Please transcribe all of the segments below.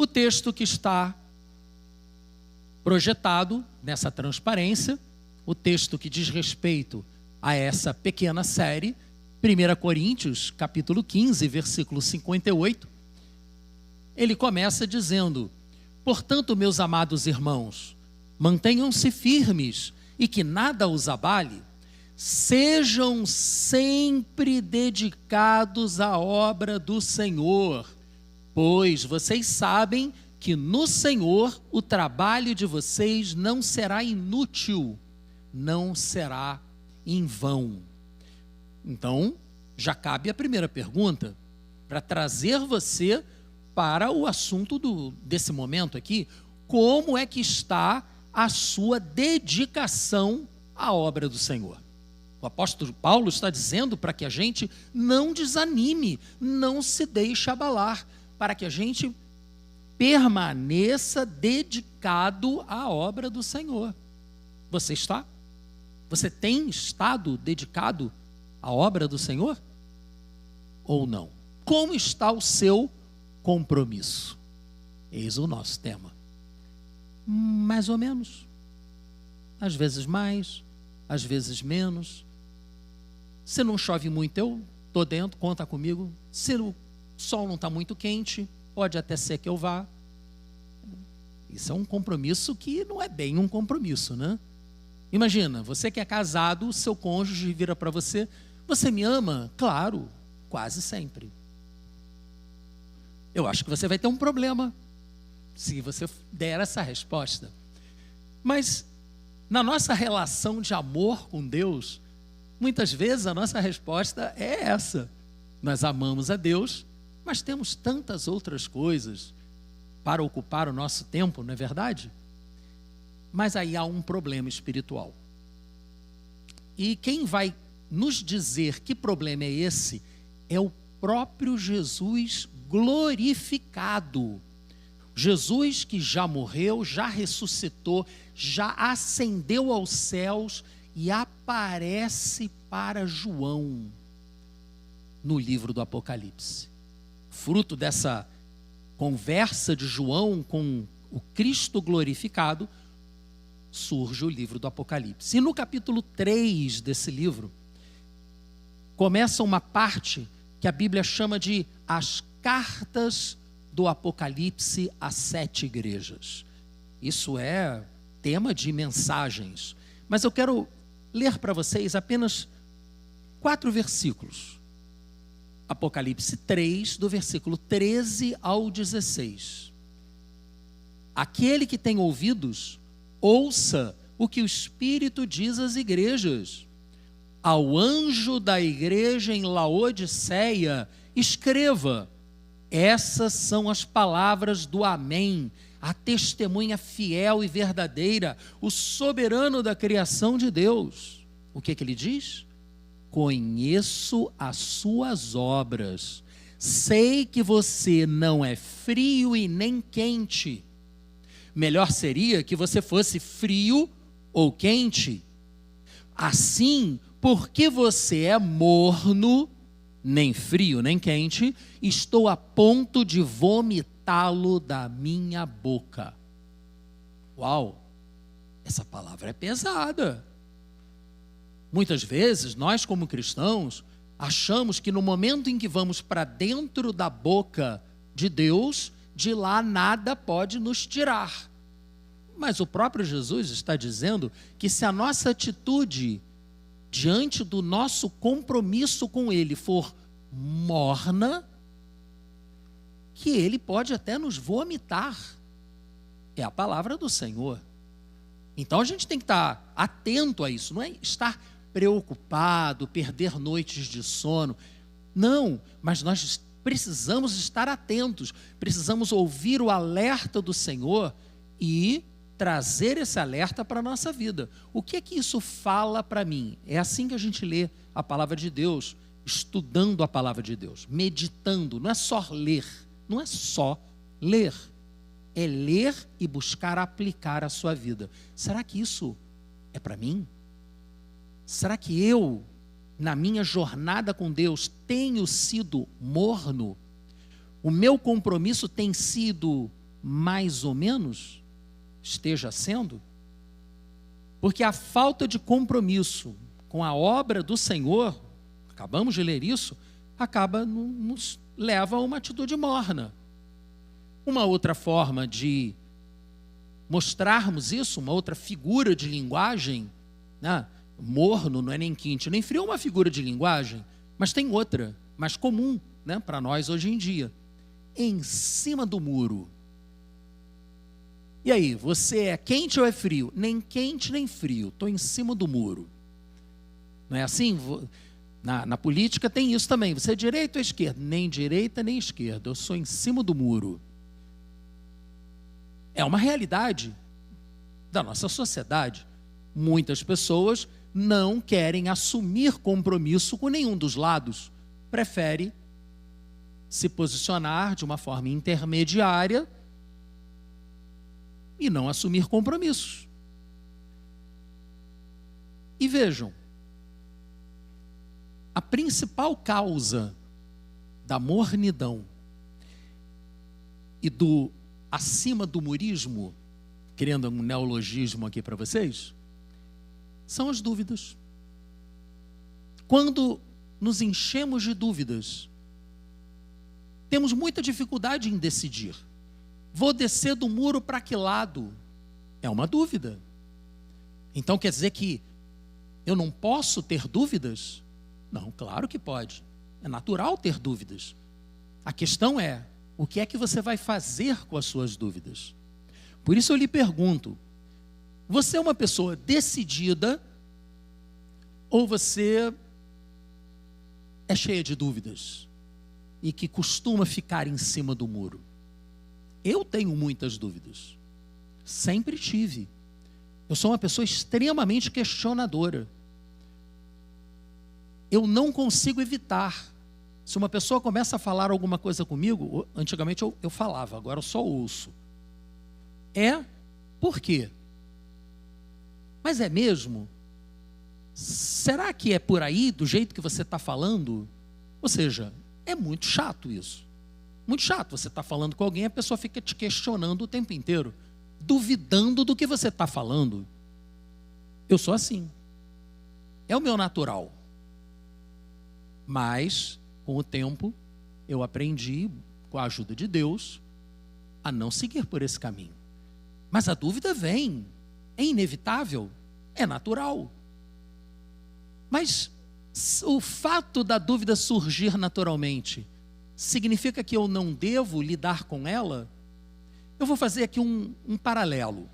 O texto que está projetado nessa transparência, o texto que diz respeito a essa pequena série, 1 Coríntios, capítulo 15, versículo 58, ele começa dizendo: portanto, meus amados irmãos, mantenham-se firmes e que nada os abale, sejam sempre dedicados à obra do Senhor, pois vocês sabem que no Senhor o trabalho de vocês não será inútil, não será em vão. Então, já cabe a primeira pergunta, para trazer você para o assunto desse momento aqui: como é que está a sua dedicação à obra do Senhor? O apóstolo Paulo está dizendo para que a gente não desanime, não se deixe abalar, para que a gente permaneça dedicado à obra do Senhor. Você está? Você tem estado dedicado à obra do Senhor? Ou não? Como está o seu compromisso? Eis o nosso tema. Mais ou menos. Às vezes mais, às vezes menos. Se não chove muito, eu estou dentro, conta comigo. Se o sol não está muito quente, pode até ser que eu vá. Isso é um compromisso que não é bem um compromisso, né? Imagina, você que é casado, o seu cônjuge vira para você: você me ama? Claro, quase sempre. Eu acho que você vai ter um problema se você der essa resposta. Mas na nossa relação de amor com Deus, muitas vezes a nossa resposta é essa: nós amamos a Deus, mas temos tantas outras coisas para ocupar o nosso tempo, não é verdade? Mas aí há um problema espiritual. E quem vai nos dizer que problema é esse é o próprio Jesus glorificado. Jesus que já morreu, já ressuscitou, já ascendeu aos céus e aparece para João no livro do Apocalipse. Fruto dessa conversa de João com o Cristo glorificado, surge o livro do Apocalipse. E no capítulo 3 desse livro, começa uma parte que a Bíblia chama de as cartas do Apocalipse às 7 igrejas. Isso é tema de mensagens. Mas eu quero ler para vocês apenas 4 versículos. Apocalipse 3, do versículo 13 ao 16. Aquele que tem ouvidos, ouça o que o Espírito diz às igrejas. Ao anjo da igreja em Laodiceia, escreva: essas são as palavras do Amém, a testemunha fiel e verdadeira, o soberano da criação de Deus. O que ele diz? Conheço as suas obras, sei que você não é frio e nem quente. Melhor seria que você fosse frio ou quente. Assim, porque você é morno, nem frio nem quente, estou a ponto de vomitá-lo da minha boca. Uau, essa palavra é pesada. Muitas vezes, nós como cristãos, achamos que no momento em que vamos para dentro da boca de Deus, de lá nada pode nos tirar. Mas o próprio Jesus está dizendo que se a nossa atitude diante do nosso compromisso com Ele for morna, que Ele pode até nos vomitar. É a palavra do Senhor. Então a gente tem que estar atento a isso, não é estar preocupado, perder noites de sono. Não, mas nós precisamos estar atentos, precisamos ouvir o alerta do Senhor e trazer esse alerta para a nossa vida. O que é que isso fala para mim? É assim que a gente lê a palavra de Deus, estudando a palavra de Deus, meditando. Não é só ler, não é só ler, é ler e buscar aplicar à sua vida. Será que isso é para mim? Será que eu, na minha jornada com Deus, tenho sido morno? O meu compromisso tem sido mais ou menos esteja sendo? Porque a falta de compromisso com a obra do Senhor, acabamos de ler isso, nos leva a uma atitude morna. Uma outra forma de mostrarmos isso, uma outra figura de linguagem, né? Morno não é nem quente nem frio, é uma figura de linguagem, mas tem outra, mais comum, né, para nós hoje em dia. Em cima do muro. E aí, você é quente ou é frio? Nem quente nem frio, estou em cima do muro. Não é assim? Na política tem isso também. Você é direita ou esquerda? Nem direita nem esquerda, eu sou em cima do muro. É uma realidade da nossa sociedade. Muitas pessoas não querem assumir compromisso com nenhum dos lados. Prefere se posicionar de uma forma intermediária e não assumir compromissos. E vejam, a principal causa da mornidão e do acima do murismo, criando um neologismo aqui para vocês, são as dúvidas. Quando nos enchemos de dúvidas, temos muita dificuldade em decidir. Vou descer do muro para que lado? É uma dúvida. Então quer dizer que eu não posso ter dúvidas? Não, claro que pode. É natural ter dúvidas. A questão é, o que é que você vai fazer com as suas dúvidas? Por isso eu lhe pergunto, você é uma pessoa decidida ou você é cheia de dúvidas e que costuma ficar em cima do muro? Eu tenho muitas dúvidas. Sempre tive. Eu sou uma pessoa extremamente questionadora. Eu não consigo evitar. Se uma pessoa começa a falar alguma coisa comigo, antigamente eu falava, agora eu só ouço. Por quê? Mas é mesmo? Será que é por aí, do jeito que você está falando? Ou seja, é muito chato isso. Muito chato. Você está falando com alguém, a pessoa fica te questionando o tempo inteiro, duvidando do que você está falando. Eu sou assim. É o meu natural. Mas, com o tempo, eu aprendi, com a ajuda de Deus, a não seguir por esse caminho. Mas a dúvida vem. É inevitável. É natural. Mas o fato da dúvida surgir naturalmente significa que eu não devo lidar com ela? Eu vou fazer aqui um paralelo.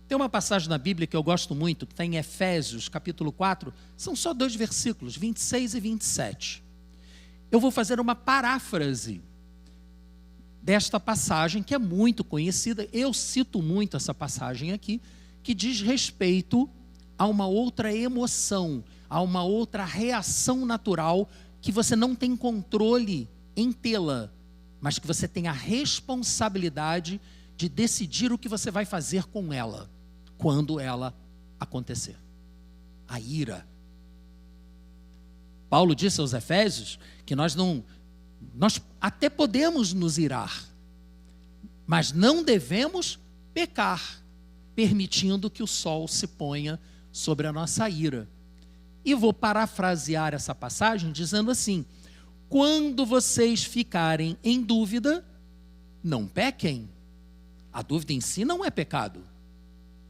Tem uma passagem na Bíblia que eu gosto muito, que está em Efésios, capítulo 4, são só 2 versículos, 26 e 27. Eu vou fazer uma paráfrase desta passagem, que é muito conhecida, eu cito muito essa passagem aqui, que diz respeito a uma outra emoção, a uma outra reação natural que você não tem controle em tê-la, mas que você tem a responsabilidade de decidir o que você vai fazer com ela, quando ela acontecer. A ira. Paulo disse aos Efésios que nós até podemos nos irar, mas não devemos pecar, permitindo que o sol se ponha sobre a nossa ira. E vou parafrasear essa passagem dizendo assim: quando vocês ficarem em dúvida, não pequem. A dúvida em si não é pecado.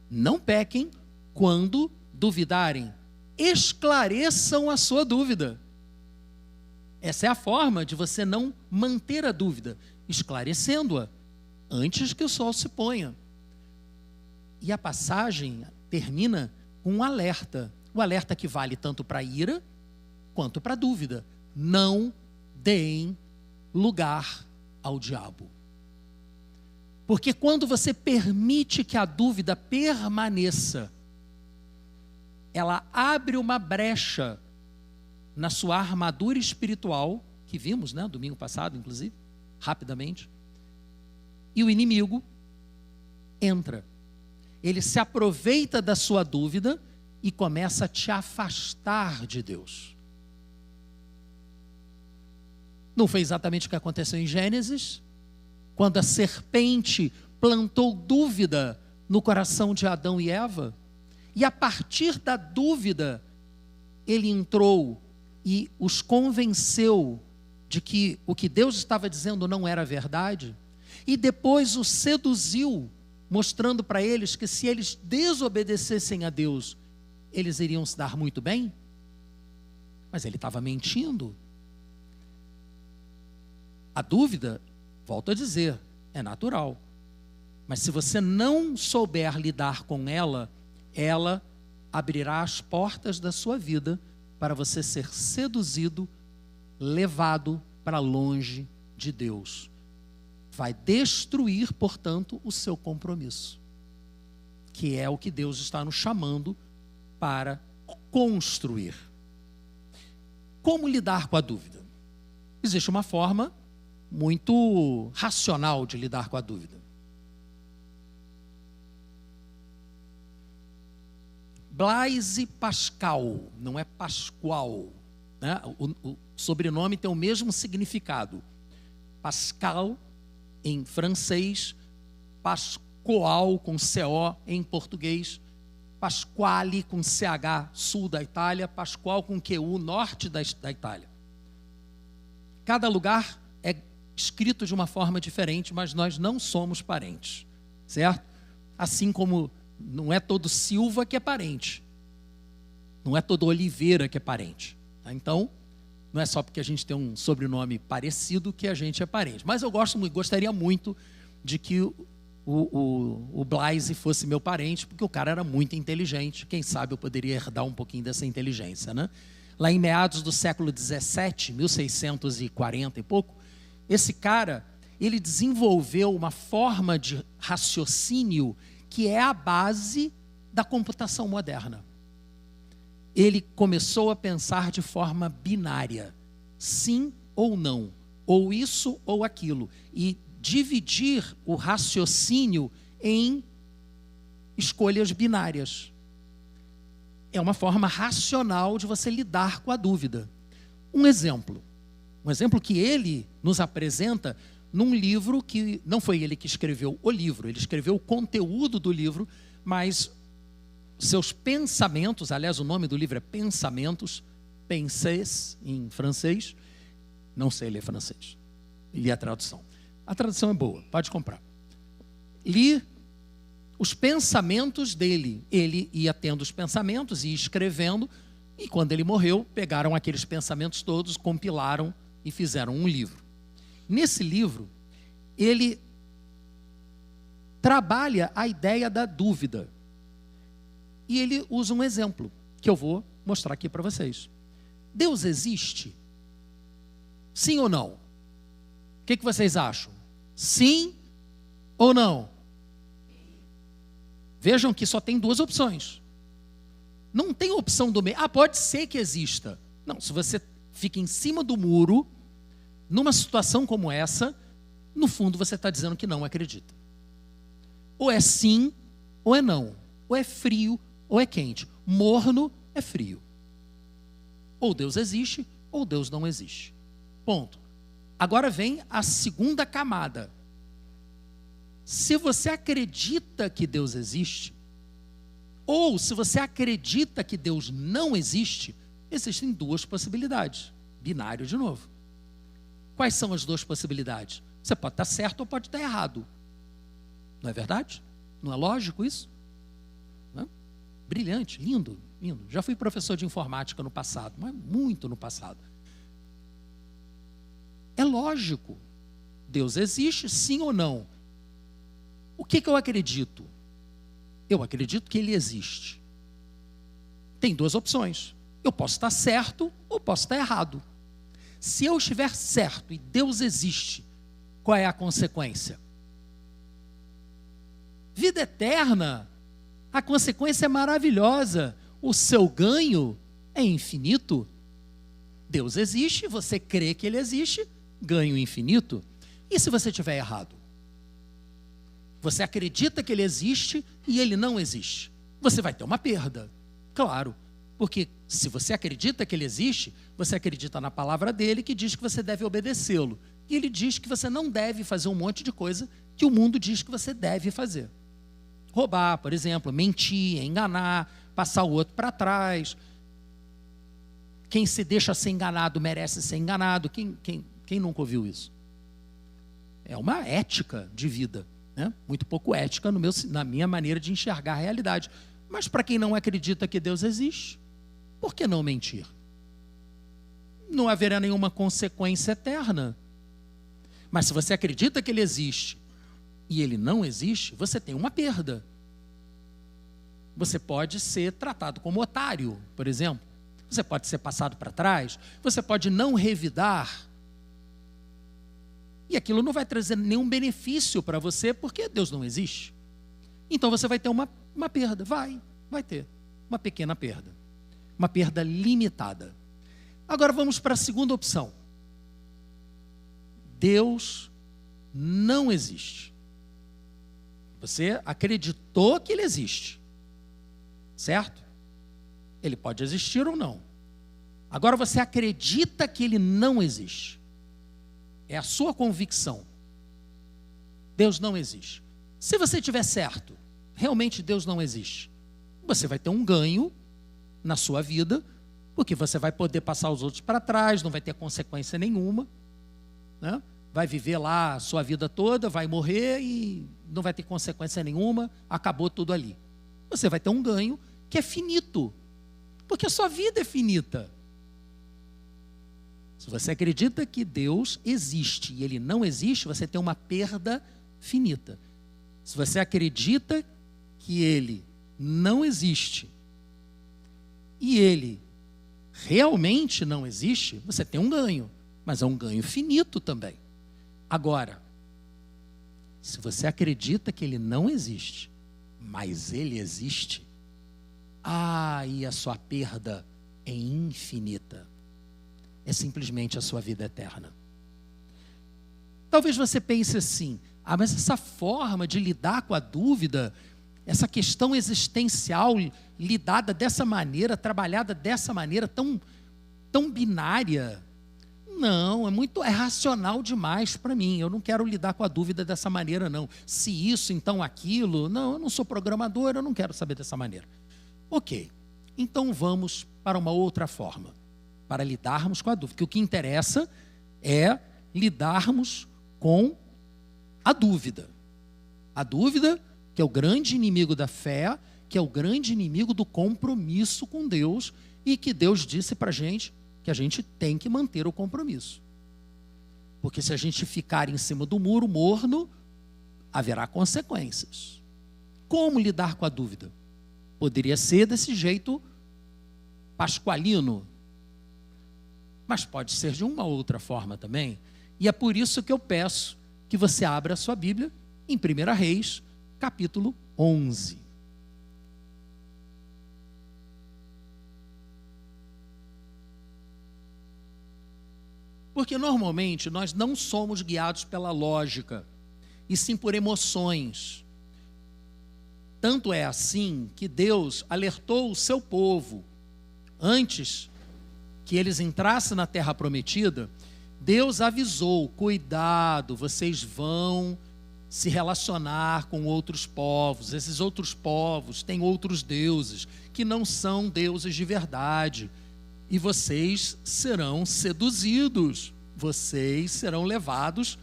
Não pequem quando duvidarem. Esclareçam a sua dúvida. Essa é a forma de você não manter a dúvida, esclarecendo-a antes que o sol se ponha. E a passagem termina com um alerta. O alerta que vale tanto para a ira quanto para a dúvida. Não deem lugar ao diabo. Porque quando você permite que a dúvida permaneça, ela abre uma brecha na sua armadura espiritual, que vimos, né, domingo passado, inclusive, rapidamente, e o inimigo entra. Ele se aproveita da sua dúvida e começa a te afastar de Deus. Não foi exatamente o que aconteceu em Gênesis, quando a serpente plantou dúvida no coração de Adão e Eva, e a partir da dúvida, ele entrou e os convenceu de que o que Deus estava dizendo não era verdade, e depois os seduziu, mostrando para eles que se eles desobedecessem a Deus, eles iriam se dar muito bem. Mas ele estava mentindo. A dúvida, volto a dizer, é natural. Mas se você não souber lidar com ela, ela abrirá as portas da sua vida para você ser seduzido, levado para longe de Deus. Vai destruir, portanto, o seu compromisso, que é o que Deus está nos chamando para construir. Como lidar com a dúvida? Existe uma forma muito racional de lidar com a dúvida. Blaise Pascal, não é Pascoal, né? O sobrenome tem o mesmo significado. Pascal em francês, Pascoal com CO em português, Pasquale com CH, sul da Itália, Pascoal com QU, norte da Itália. Cada lugar é escrito de uma forma diferente, mas nós não somos parentes, certo? Assim como não é todo Silva que é parente, não é todo Oliveira que é parente, tá? Então, não é só porque a gente tem um sobrenome parecido que a gente é parente. Mas eu gostaria muito de que o Blaise fosse meu parente, porque o cara era muito inteligente. Quem sabe eu poderia herdar um pouquinho dessa inteligência, né? Lá em meados do século XVII, 1640 e pouco, esse cara, ele desenvolveu uma forma de raciocínio que é a base da computação moderna. Ele começou a pensar de forma binária, sim ou não, ou isso ou aquilo, e dividir o raciocínio em escolhas binárias. É uma forma racional de você lidar com a dúvida. Um exemplo que ele nos apresenta num livro que não foi ele que escreveu o livro, ele escreveu o conteúdo do livro, mas seus pensamentos, aliás, o nome do livro é Pensamentos, Pensées em francês, não sei ler francês, li a tradução. A tradução é boa, pode comprar. Li os pensamentos dele, ele ia tendo os pensamentos e escrevendo, e quando ele morreu, pegaram aqueles pensamentos todos, compilaram e fizeram um livro. Nesse livro, ele trabalha a ideia da dúvida. E ele usa um exemplo, que eu vou mostrar aqui para vocês. Deus existe? Sim ou não? O que vocês acham? Sim ou não? Vejam que só tem duas opções. Não tem opção do meio. Ah, pode ser que exista. Não, se você fica em cima do muro, numa situação como essa, no fundo você está dizendo que não acredita. Ou é sim, ou é não. Ou é frio, ou é quente. Morno é frio. Ou Deus existe, ou Deus não existe. Ponto. Agora vem a segunda camada. Se você acredita que Deus existe, ou se você acredita que Deus não existe, existem duas possibilidades. Binário de novo. Quais são as duas possibilidades? Você pode estar certo ou pode estar errado. Não é verdade? Não é lógico isso? Não? Brilhante, lindo, lindo. Já fui professor de informática no passado, mas muito no passado. É lógico. Deus existe, sim ou não? O que eu acredito? Eu acredito que Ele existe. Tem duas opções. Eu posso estar certo ou posso estar errado. Se eu estiver certo e Deus existe, qual é a consequência? Vida eterna. A consequência é maravilhosa. O seu ganho é infinito. Deus existe, você crê que Ele existe, ganho infinito. E se você estiver errado? Você acredita que Ele existe e Ele não existe. Você vai ter uma perda, claro. Porque se você acredita que Ele existe, você acredita na palavra dEle que diz que você deve obedecê-lo. e ele diz que você não deve fazer um monte de coisa que o mundo diz que você deve fazer. Roubar, por exemplo, mentir, enganar, passar o outro para trás. Quem se deixa ser enganado merece ser enganado. Quem nunca ouviu isso? É uma ética de vida, né? Muito pouco ética na minha maneira de enxergar a realidade. Mas para quem não acredita que Deus existe, por que não mentir? Não haverá nenhuma consequência eterna. Mas se você acredita que ele existe e ele não existe, você tem uma perda. Você pode ser tratado como otário, por exemplo. Você pode ser passado para trás. Você pode não revidar. E aquilo não vai trazer nenhum benefício para você, porque Deus não existe. Então você vai ter uma perda. Vai ter uma pequena perda. Uma perda limitada. Agora vamos para a segunda opção. Deus não existe. Você acreditou que ele existe. Certo? Ele pode existir ou não. Agora você acredita que ele não existe. É a sua convicção. Deus não existe. Se você estiver certo, realmente Deus não existe, você vai ter um ganho na sua vida, porque você vai poder passar os outros para trás, não vai ter consequência nenhuma, né? Vai viver lá a sua vida toda, vai morrer e não vai ter consequência nenhuma, acabou tudo ali. Você vai ter um ganho que é finito, porque a sua vida é finita. Se você acredita que Deus existe e ele não existe, você tem uma perda finita. Se você acredita que ele não existe e ele realmente não existe, você tem um ganho, mas é um ganho finito também. Agora, se você acredita que ele não existe, mas ele existe, e a sua perda é infinita. É simplesmente a sua vida eterna. Talvez você pense assim, mas essa forma de lidar com a dúvida, essa questão existencial lidada dessa maneira, trabalhada dessa maneira tão binária, não, é racional demais para mim. Eu não quero lidar com a dúvida dessa maneira, não. Se isso, então aquilo. Não, eu não sou programador, eu não quero saber dessa maneira. Ok, então vamos para uma outra forma, para lidarmos com a dúvida. Porque o que interessa é lidarmos com a dúvida. A dúvida, que é o grande inimigo da fé, que é o grande inimigo do compromisso com Deus, e que Deus disse para a gente que a gente tem que manter o compromisso. Porque se a gente ficar em cima do muro morno, haverá consequências. Como lidar com a dúvida? Poderia ser desse jeito pascualino, mas pode ser de uma outra forma também. E é por isso que eu peço que você abra a sua Bíblia em 1 Reis, capítulo 11. Porque normalmente nós não somos guiados pela lógica, e sim por emoções. Tanto é assim que Deus alertou o seu povo, antes que eles entrassem na terra prometida, Deus avisou: cuidado, vocês vão se relacionar com outros povos, esses outros povos têm outros deuses, que não são deuses de verdade, e vocês serão seduzidos, vocês serão levados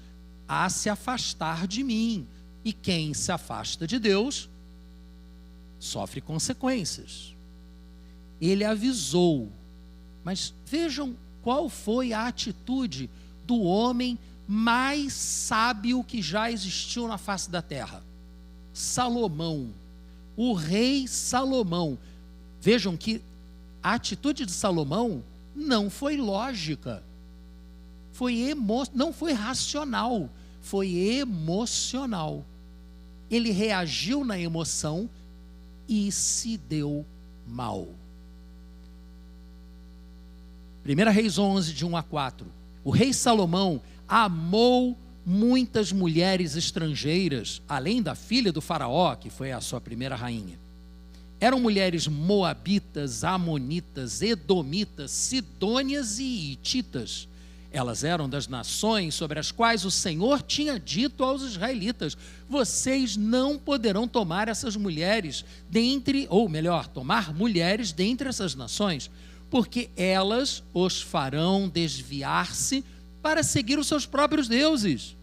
a se afastar de mim, e quem se afasta de Deus sofre consequências. Ele avisou, mas vejam qual foi a atitude do homem mais sábio que já existiu na face da terra. Salomão, o rei Salomão. Vejam que a atitude de Salomão não foi lógica, não foi racional, foi emocional. Ele reagiu na emoção e se deu mal. 1 Reis 11, de 1 a 4. O rei Salomão amou muitas mulheres estrangeiras, além da filha do faraó, que foi a sua primeira rainha. Eram mulheres moabitas, amonitas, edomitas, sidônias e hititas. Elas eram das nações sobre as quais o Senhor tinha dito aos israelitas: vocês não poderão tomar essas mulheres dentre, ou melhor, tomar mulheres dentre essas nações, porque elas os farão desviar-se para seguir os seus próprios deuses.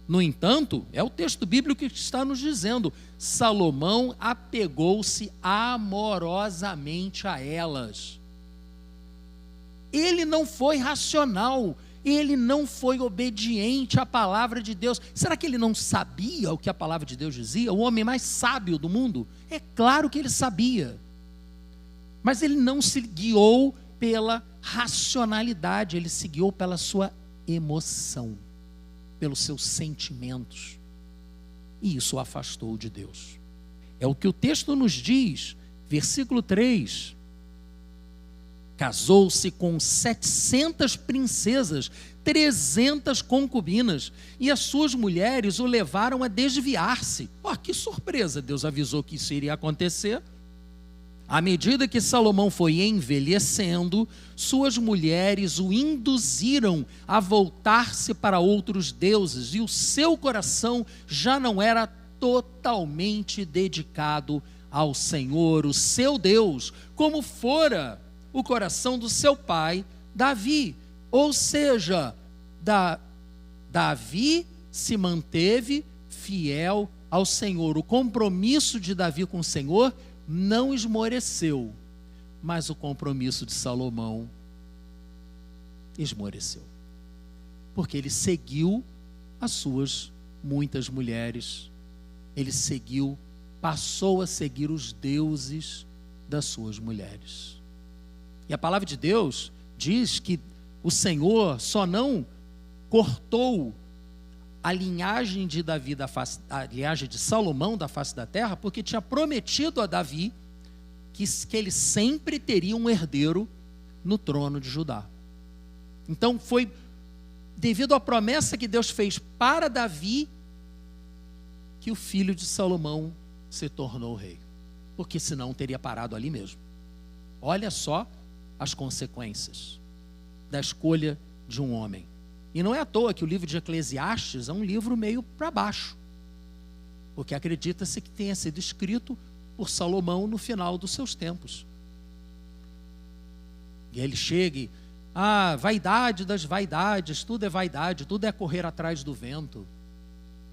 No entanto, é o texto bíblico que está nos dizendo, Salomão apegou-se amorosamente a elas. Ele não foi racional, ele não foi obediente à palavra de Deus. Será que ele não sabia o que a palavra de Deus dizia? O homem mais sábio do mundo? É claro que ele sabia. Mas ele não se guiou pela racionalidade, ele se guiou pela sua emoção, pelos seus sentimentos. E isso o afastou de Deus. É o que o texto nos diz, versículo 3. Casou-se com 700 princesas, 300 concubinas, e as suas mulheres o levaram a desviar-se. Que surpresa, Deus avisou que isso iria acontecer. À medida que Salomão foi envelhecendo, suas mulheres o induziram a voltar-se para outros deuses, e o seu coração já não era totalmente dedicado ao Senhor, o seu Deus, como fora o coração do seu pai, Davi. Ou seja, Davi se manteve fiel ao Senhor. O compromisso de Davi com o Senhor não esmoreceu, mas o compromisso de Salomão esmoreceu, porque ele seguiu as suas muitas mulheres, ele passou a seguir os deuses das suas mulheres. E a palavra de Deus diz que o Senhor só não cortou a linhagem de Davi a linhagem de Salomão da face da terra, porque tinha prometido a Davi que ele sempre teria um herdeiro no trono de Judá. Então foi devido à promessa que Deus fez para Davi que o filho de Salomão se tornou rei, porque senão teria parado ali mesmo. Olha só as consequências da escolha de um homem. E não é à toa que o livro de Eclesiastes é um livro meio para baixo, porque acredita-se que tenha sido escrito por Salomão no final dos seus tempos. E ele chega vaidade das vaidades, tudo é vaidade, tudo é correr atrás do vento.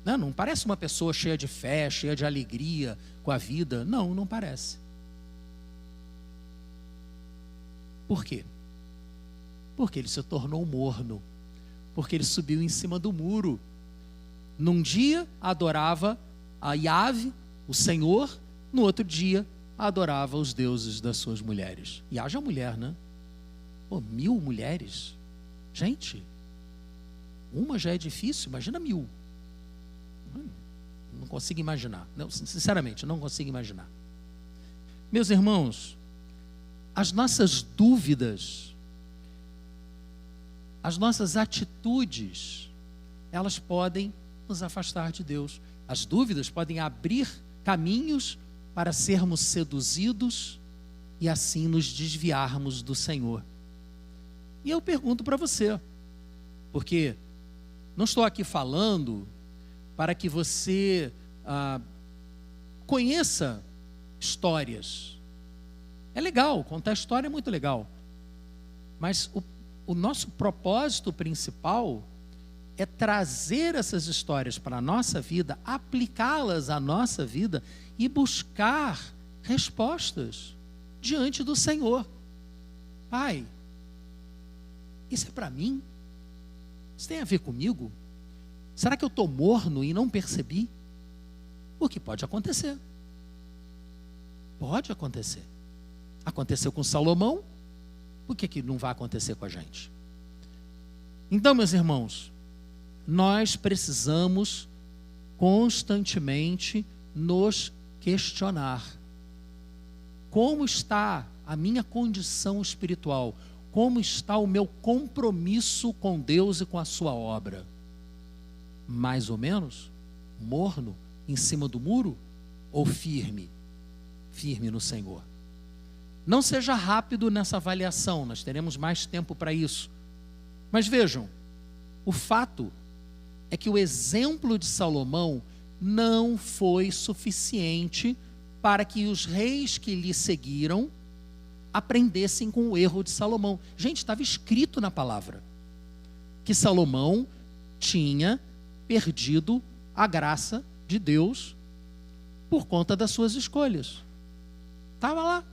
Não parece uma pessoa cheia de fé, cheia de alegria com a vida. Não parece. Por quê? Porque ele se tornou morno, porque ele subiu em cima do muro. Num dia adorava a Yahvé, o Senhor, no outro dia adorava os deuses das suas mulheres. E haja mulher, né? 1000 mulheres? Gente, uma já é difícil, imagina 1000. Não consigo imaginar. Não, sinceramente, não consigo imaginar. Meus irmãos, as nossas dúvidas, as nossas atitudes, elas podem nos afastar de Deus. As dúvidas podem abrir caminhos para sermos seduzidos e assim nos desviarmos do Senhor. E eu pergunto para você, porque não estou aqui falando para que você conheça histórias. É legal, contar história é muito legal. Mas o nosso propósito principal é trazer essas histórias para a nossa vida, aplicá-las à nossa vida e buscar respostas diante do Senhor. Pai, isso é para mim? Isso tem a ver comigo? Será que eu estou morno e não percebi? Porque pode acontecer. Pode acontecer. Aconteceu com Salomão, por que não vai acontecer com a gente? Então, meus irmãos, nós precisamos constantemente nos questionar. Como está a minha condição espiritual? Como está o meu compromisso com Deus e com a sua obra? Mais ou menos morno em cima do muro ou firme no Senhor? Não seja rápido nessa avaliação, nós teremos mais tempo para isso. Mas vejam, o fato é que o exemplo de Salomão não foi suficiente para que os reis que lhe seguiram aprendessem com o erro de Salomão. Gente, estava escrito na palavra que Salomão tinha perdido a graça de Deus por conta das suas escolhas. Estava lá.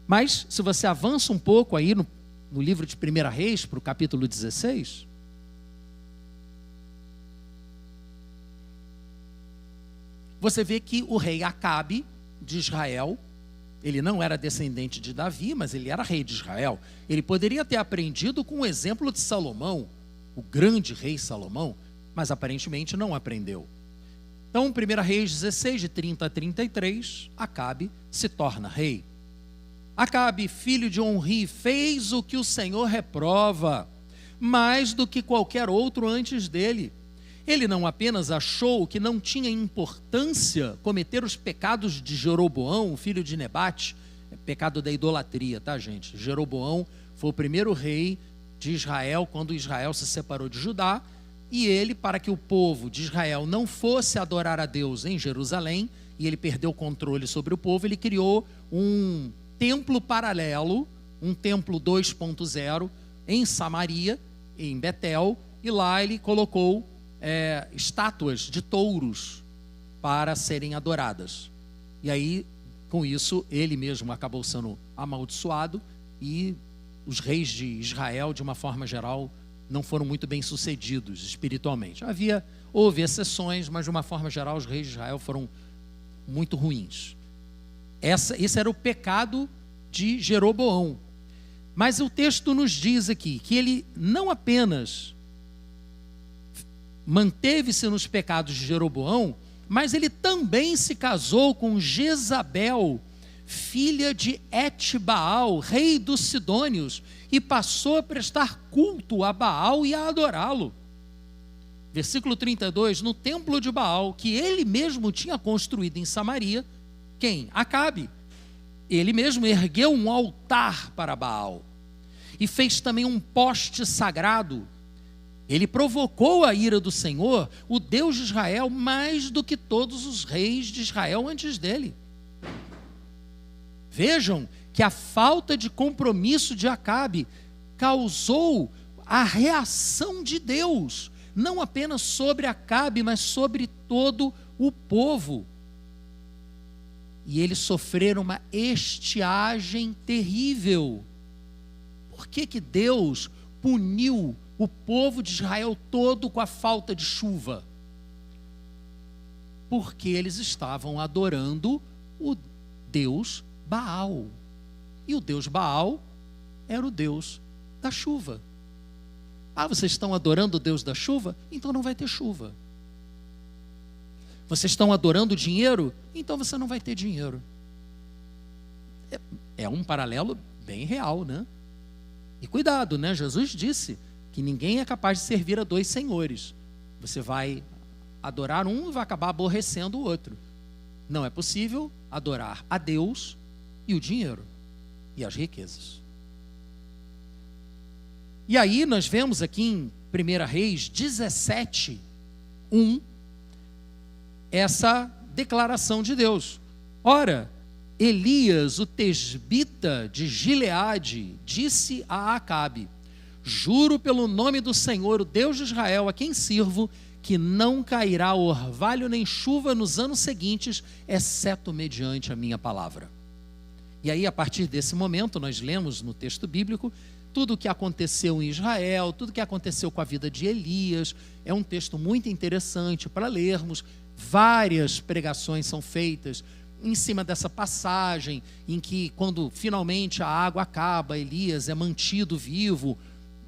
Mas, se você avança um pouco aí no livro de 1 Reis, para o capítulo 16, você vê que o rei Acabe de Israel, ele não era descendente de Davi, mas ele era rei de Israel. Ele poderia ter aprendido com o exemplo de Salomão, o grande rei Salomão, mas aparentemente não aprendeu. Então, 1 Reis 16, de 30 a 33, Acabe se torna rei. Acabe, filho de Onri, fez o que o Senhor reprova, mais do que qualquer outro antes dele. Ele não apenas achou que não tinha importância cometer os pecados de Jeroboão, filho de Nebate, pecado da idolatria, tá, gente? Jeroboão foi o primeiro rei de Israel quando Israel se separou de Judá, e ele, para que o povo de Israel não fosse adorar a Deus em Jerusalém, e ele perdeu o controle sobre o povo, ele criou um templo paralelo, um templo 2.0 em Samaria, em Betel, e lá ele colocou estátuas de touros para serem adoradas. E aí, com isso, ele mesmo acabou sendo amaldiçoado, e os reis de Israel, de uma forma geral, não foram muito bem sucedidos espiritualmente. Houve exceções, mas de uma forma geral os reis de Israel foram muito ruins. Esse era o pecado de Jeroboão. Mas o texto nos diz aqui que ele não apenas manteve-se nos pecados de Jeroboão, mas ele também se casou com Jezabel, filha de Etbaal, rei dos Sidônios, e passou a prestar culto a Baal e a adorá-lo. Versículo 32, no templo de Baal, que ele mesmo tinha construído em Samaria, quem? Acabe. Ele mesmo ergueu um altar para Baal e fez também um poste sagrado. Ele provocou a ira do Senhor, o Deus de Israel, mais do que todos os reis de Israel antes dele. Vejam que a falta de compromisso de Acabe causou a reação de Deus, não apenas sobre Acabe, mas sobre todo o povo. E eles sofreram uma estiagem terrível. Por que Deus puniu o povo de Israel todo com a falta de chuva? Porque eles estavam adorando o Deus Baal. E o Deus Baal era o Deus da chuva. Ah, vocês estão adorando o Deus da chuva? Então não vai ter chuva. Vocês estão adorando o dinheiro? Então você não vai ter dinheiro. É um paralelo bem real, né? E cuidado, né? Jesus disse que ninguém é capaz de servir a dois senhores. Você vai adorar um e vai acabar aborrecendo o outro. Não é possível adorar a Deus e o dinheiro e as riquezas. E aí nós vemos aqui em 1 Reis 17, 1, essa declaração de Deus. Ora, Elias, o tesbita de Gileade, disse a Acabe: juro pelo nome do Senhor, o Deus de Israel, a quem sirvo, que não cairá orvalho nem chuva nos anos seguintes, exceto mediante a minha palavra. E aí, a partir desse momento, nós lemos no texto bíblico tudo o que aconteceu em Israel, tudo o que aconteceu com a vida de Elias. É um texto muito interessante para lermos. Várias pregações são feitas em cima dessa passagem, em que quando finalmente a água acaba, Elias é mantido vivo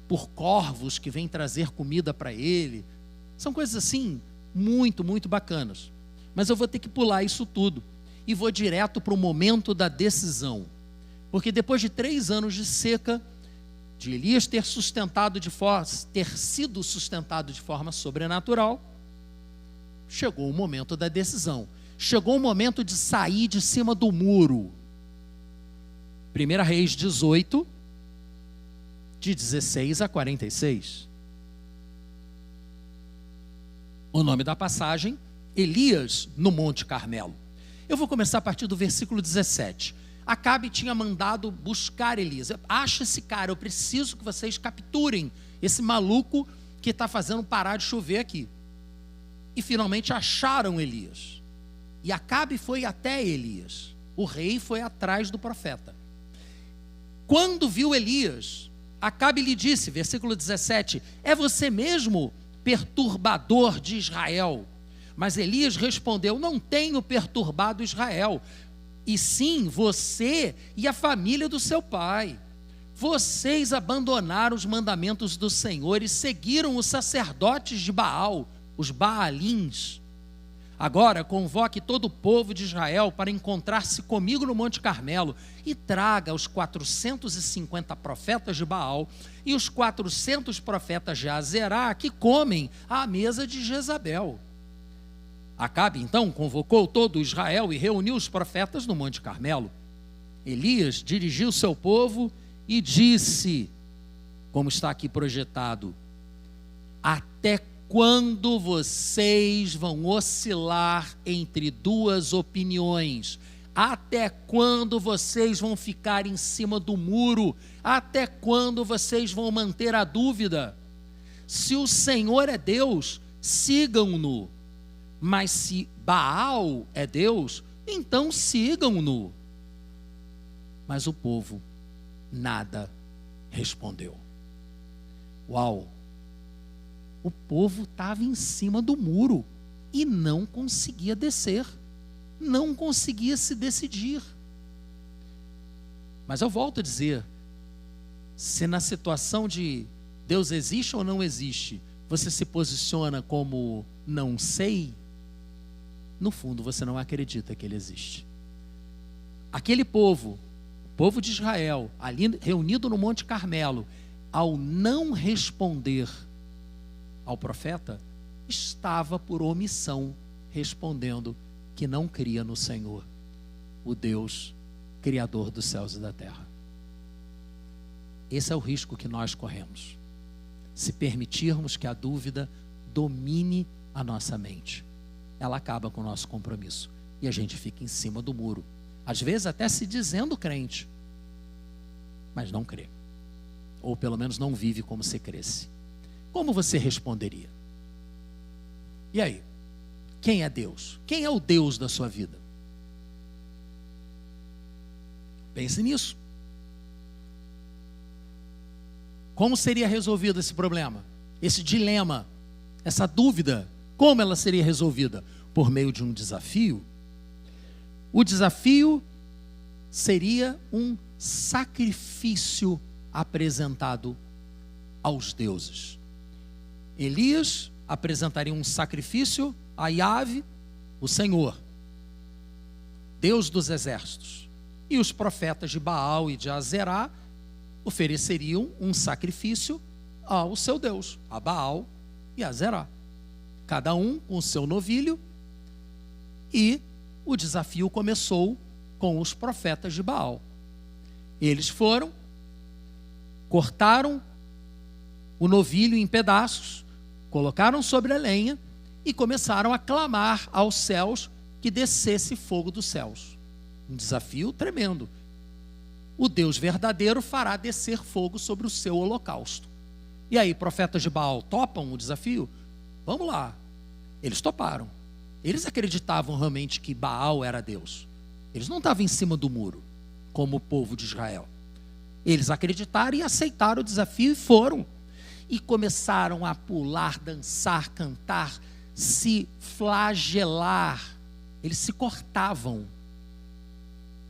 por corvos que vêm trazer comida para ele. São coisas assim, muito, muito bacanas. Mas eu vou ter que pular isso tudo e vou direto para o momento da decisão. Porque depois de 3 anos de seca, de Elias ter sido sustentado de forma sobrenatural, chegou o momento da decisão. Chegou o momento de sair de cima do muro. 1 Reis 18, de 16 a 46. O nome da passagem, Elias no Monte Carmelo. Eu vou começar a partir do versículo 17. Acabe tinha mandado buscar Elias. Acha esse cara, eu preciso que vocês capturem esse maluco que está fazendo parar de chover aqui. E finalmente acharam Elias. E Acabe foi até Elias. O rei foi atrás do profeta. Quando viu Elias, Acabe lhe disse, versículo 17, é você mesmo, perturbador de Israel? Mas Elias respondeu, não tenho perturbado Israel, e sim você e a família do seu pai. Vocês abandonaram os mandamentos do Senhor e seguiram os sacerdotes de Baal, os Baalins. Agora convoque todo o povo de Israel para encontrar-se comigo no Monte Carmelo e traga os 450 profetas de Baal e os 400 profetas de Azerá que comem à mesa de Jezabel. Acabe então convocou todo Israel e reuniu os profetas no Monte Carmelo. Elias dirigiu seu povo e disse, como está aqui projetado, até quando vocês vão oscilar entre duas opiniões? Até quando vocês vão ficar em cima do muro? Até quando vocês vão manter a dúvida? Se o Senhor é Deus, sigam-no. Mas se Baal é Deus, então sigam-no. Mas o povo nada respondeu. Uau! O povo estava em cima do muro e não conseguia descer, não conseguia se decidir. Mas eu volto a dizer, se na situação de Deus existe ou não existe, você se posiciona como não sei, no fundo você não acredita que ele existe. Aquele povo, o povo de Israel, ali reunido no Monte Carmelo, ao não responder ao profeta, estava por omissão respondendo que não cria no Senhor, o Deus Criador dos céus e da terra. Esse é o risco que nós corremos, se permitirmos que a dúvida domine a nossa mente. Ela acaba com o nosso compromisso e a gente fica em cima do muro, às vezes até se dizendo crente, mas não crê, ou pelo menos não vive como se cresce. Como você responderia? E aí? Quem é Deus? Quem é o Deus da sua vida? Pense nisso. Como seria resolvido esse problema? Esse dilema? Essa dúvida? Como ela seria resolvida? Por meio de um desafio? O desafio seria um sacrifício apresentado aos deuses. Elias apresentaria um sacrifício a Yahvé, o Senhor, Deus dos exércitos. E os profetas de Baal e de Azerá ofereceriam um sacrifício ao seu Deus, a Baal e a Azerá. Cada um com o seu novilho. E o desafio começou com os profetas de Baal. Eles foram, cortaram o novilho em pedaços, colocaram sobre a lenha e começaram a clamar aos céus que descesse fogo dos céus. Um desafio tremendo. O Deus verdadeiro fará descer fogo sobre o seu holocausto. E aí, profetas de Baal topam o desafio? Vamos lá. Eles toparam. Eles acreditavam realmente que Baal era Deus. Eles não estavam em cima do muro, como o povo de Israel. Eles acreditaram e aceitaram o desafio e foram. E começaram a pular, dançar, cantar, se flagelar. Eles se cortavam.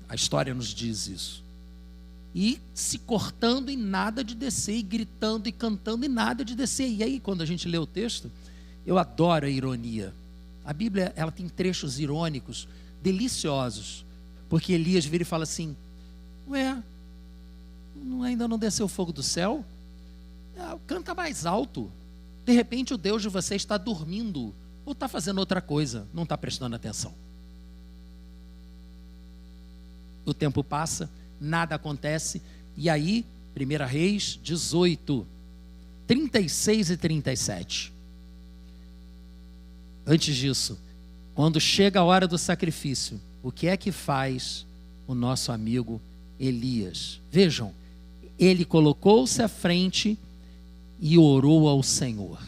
A história nos diz isso. E se cortando e nada de descer, e gritando e cantando e nada de descer. E aí, quando a gente lê o texto, eu adoro a ironia. A Bíblia, ela tem trechos irônicos, deliciosos. Porque Elias vira e fala assim, ué, ainda não desceu o fogo do céu? Canta mais alto. De repente o Deus de você está dormindo ou está fazendo outra coisa, não está prestando atenção. O tempo passa, nada acontece, e aí 1 Reis 18, 36 e 37. Antes disso, quando chega a hora do sacrifício, o que é que faz o nosso amigo Elias? Vejam, ele colocou-se à frente e orou ao Senhor.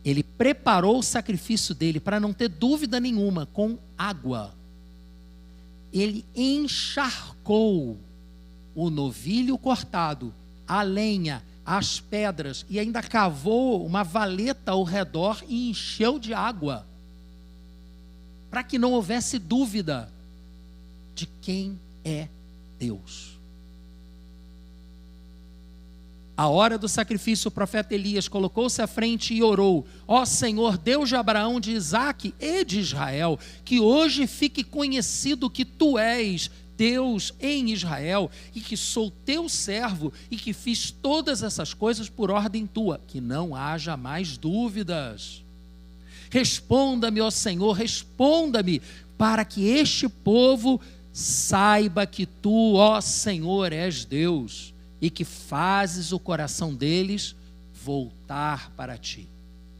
Ele preparou o sacrifício dele para não ter dúvida nenhuma, com água. Ele encharcou o novilho cortado, a lenha, as pedras, e ainda cavou uma valeta ao redor e encheu de água, para que não houvesse dúvida de quem é Deus. A hora do sacrifício, o profeta Elias colocou-se à frente e orou: ó Senhor, Deus de Abraão, de Isaque e de Israel, que hoje fique conhecido que tu és Deus em Israel, e que sou teu servo, e que fiz todas essas coisas por ordem tua, que não haja mais dúvidas. Responda-me, ó Senhor, responda-me, para que este povo saiba que tu, ó Senhor, és Deus, e que fazes o coração deles voltar para ti.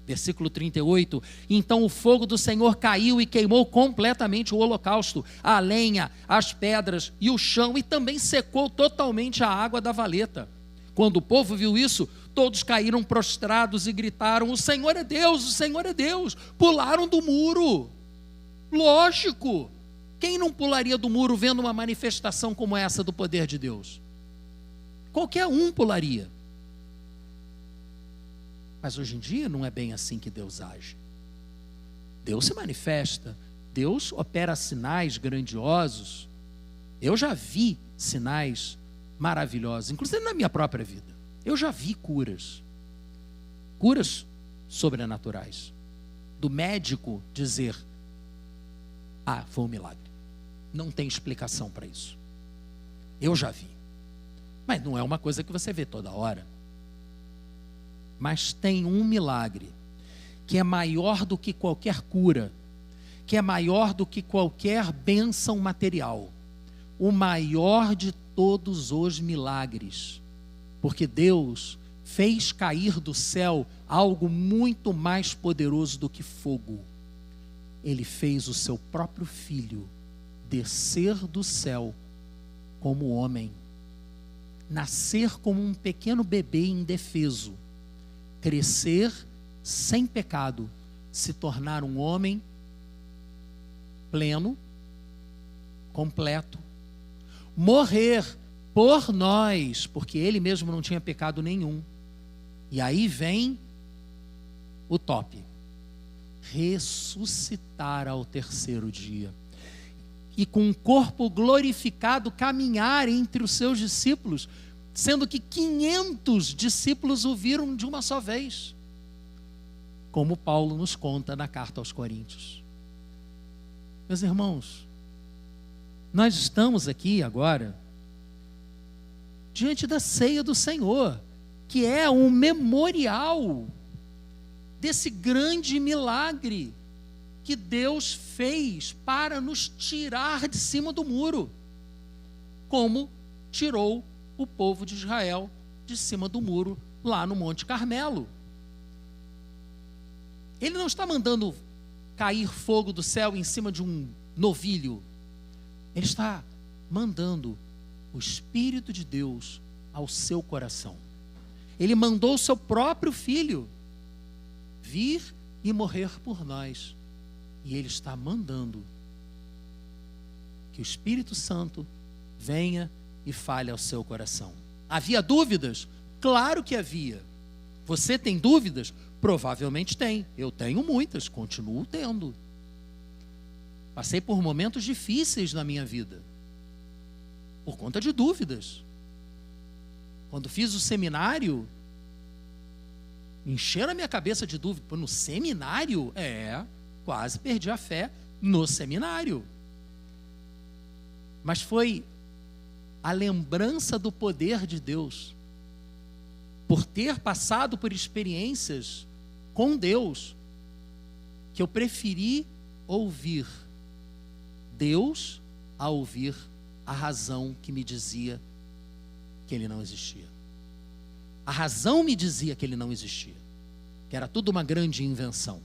Versículo 38, então o fogo do Senhor caiu e queimou completamente o holocausto, a lenha, as pedras e o chão, e também secou totalmente a água da valeta. Quando o povo viu isso, todos caíram prostrados e gritaram: o Senhor é Deus, o Senhor é Deus. Pularam do muro. Lógico, quem não pularia do muro vendo uma manifestação como essa do poder de Deus? Qualquer um pularia. Mas hoje em dia não é bem assim que Deus age. Deus se manifesta, Deus opera sinais grandiosos. Eu já vi sinais maravilhosos, inclusive na minha própria vida. Eu já vi curas sobrenaturais. Do médico dizer: ah, foi um milagre. Não tem explicação para isso. Eu já vi. Mas não é uma coisa que você vê toda hora. Mas tem um milagre que é maior do que qualquer cura, que é maior do que qualquer bênção material, o maior de todos os milagres, porque Deus fez cair do céu algo muito mais poderoso do que fogo. Ele fez o seu próprio filho descer do céu como homem, nascer como um pequeno bebê indefeso, crescer sem pecado, se tornar um homem pleno, completo, morrer por nós, porque ele mesmo não tinha pecado nenhum. E aí vem o top: ressuscitar ao terceiro dia, e com um corpo glorificado caminhar entre os seus discípulos, sendo que 500 discípulos o viram de uma só vez, como Paulo nos conta na carta aos Coríntios. Meus irmãos, nós estamos aqui agora diante da ceia do Senhor, que é um memorial desse grande milagre que Deus fez para nos tirar de cima do muro, como tirou o povo de Israel de cima do muro lá no Monte Carmelo. Ele não está mandando cair fogo do céu em cima de um novilho. Ele está mandando o Espírito de Deus ao seu coração. Ele mandou o seu próprio filho vir e morrer por nós. E ele está mandando que o Espírito Santo venha e fale ao seu coração. Havia dúvidas? Claro que havia. Você tem dúvidas? Provavelmente tem. Eu tenho muitas, continuo tendo. Passei por momentos difíceis na minha vida, por conta de dúvidas. Quando fiz o seminário, encheram a minha cabeça de dúvida. No seminário? Quase perdi a fé no seminário. Mas foi a lembrança do poder de Deus, por ter passado por experiências com Deus, que eu preferi ouvir Deus a ouvir a razão que me dizia que ele não existia. A razão me dizia que ele não existia, que era tudo uma grande invenção.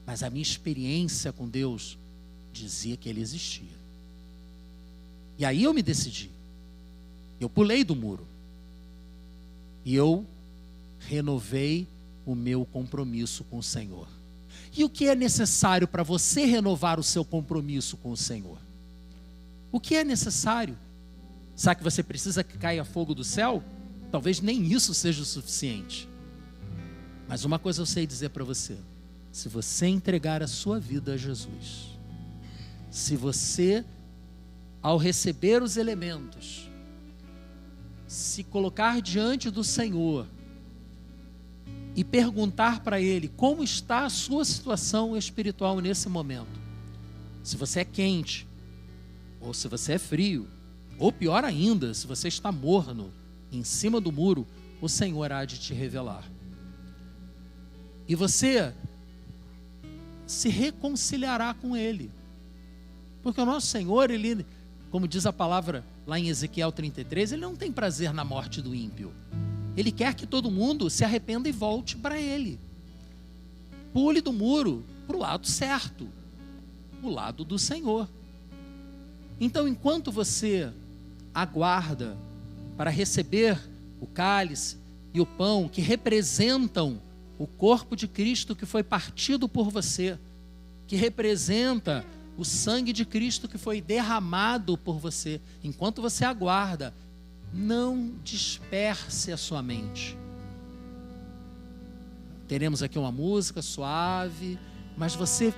Mas a minha experiência com Deus dizia que ele existia. E aí eu me decidi. Eu pulei do muro. E eu renovei o meu compromisso com o Senhor. E o que é necessário para você renovar o seu compromisso com o Senhor? O que é necessário? Será que você precisa que caia fogo do céu? Talvez nem isso seja o suficiente. Mas uma coisa eu sei dizer para você: se você entregar a sua vida a Jesus, se você, ao receber os elementos, se colocar diante do Senhor e perguntar para Ele como está a sua situação espiritual nesse momento, se você é quente, ou se você é frio, ou pior ainda, se você está morno em cima do muro, o Senhor há de te revelar. E você se reconciliará com Ele. Porque o nosso Senhor, Ele, como diz a palavra lá em Ezequiel 33, Ele não tem prazer na morte do ímpio. Ele quer que todo mundo se arrependa e volte para Ele. Pule do muro para o lado certo, o lado do Senhor. Então, enquanto você aguarda para receber o cálice e o pão, que representam o corpo de Cristo que foi partido por você, que representa o sangue de Cristo que foi derramado por você, enquanto você aguarda, não disperse a sua mente. Teremos aqui uma música suave, mas você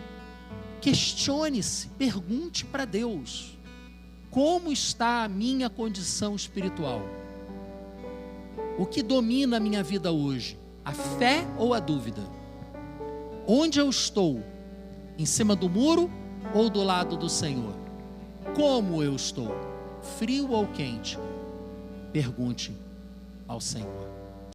questione-se, pergunte para Deus: como está a minha condição espiritual? O que domina a minha vida hoje? A fé ou a dúvida? Onde eu estou? Em cima do muro ou do lado do Senhor? Como eu estou? Frio ou quente? Pergunte ao Senhor.